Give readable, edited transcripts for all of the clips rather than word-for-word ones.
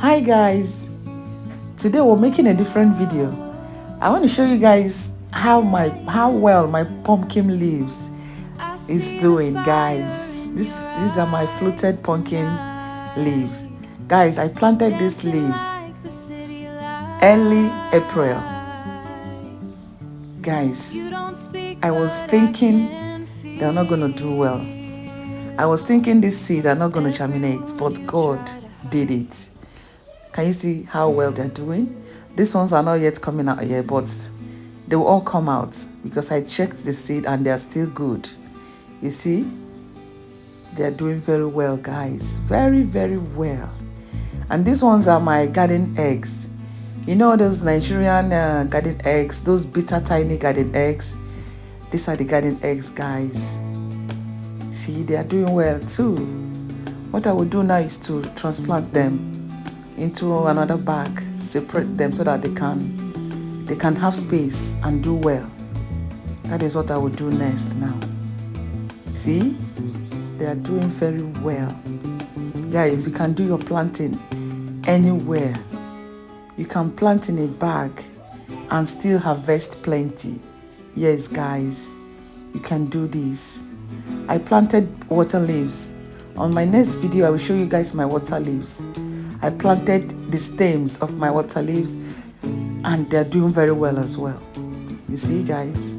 Hi guys, today we're making a different video. I want to show you guys how well my pumpkin leaves is doing, guys. These are my fluted pumpkin leaves. Guys, I planted these leaves early April. Guys, I was thinking they're not going to do well. I was thinking these seeds are not going to germinate, but God did it. Can you see how well they're doing? These ones are not yet coming out yet, but they will all come out because I checked the seed and they're still good. You see? They're doing very well, guys. Very, very well. And these ones are my garden eggs. You know those Nigerian garden eggs, those bitter tiny garden eggs? These are the garden eggs, guys. See, they are doing well too. What I will do now is to transplant them into another bag, separate them so that they can have space and do well. That is what I will do next now. See, they are doing very well. Guys, you can do your planting anywhere. You can plant in a bag and still harvest plenty. Yes, guys, you can do this. I planted water leaves. On my next video, I will show you guys my water leaves. I planted the stems of my water leaves and they're doing very well as well. You see, guys,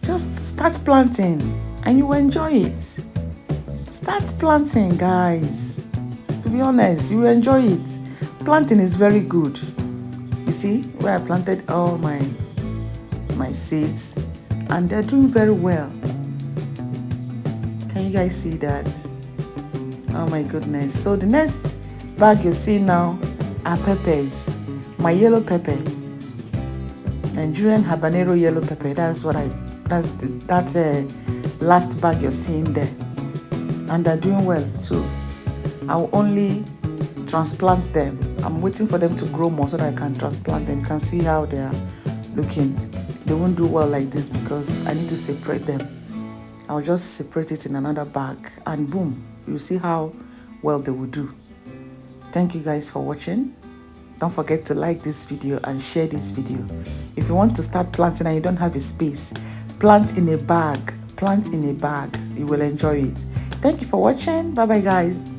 just start planting and you will enjoy it. Start planting, guys. To be honest, you will enjoy it. Planting is very good. You see where I planted all my seeds and they're doing very well. Can you guys see that? Oh my goodness. So the next bag you see now are peppers. My yellow pepper, Nigerian habanero yellow pepper. That's last bag you're seeing there, and they're doing well too. I'll only transplant them. I'm waiting for them to grow more so that I can transplant them. You can see how they are looking. They won't do well like this because I need to separate them. I'll just separate it in another bag and boom, you'll see how well they will do. Thank you guys for watching. Don't forget to like this video and share this video. If you want to start planting and you don't have a space, plant in a bag. Plant in a bag. You will enjoy it. Thank you for watching. Bye bye, guys.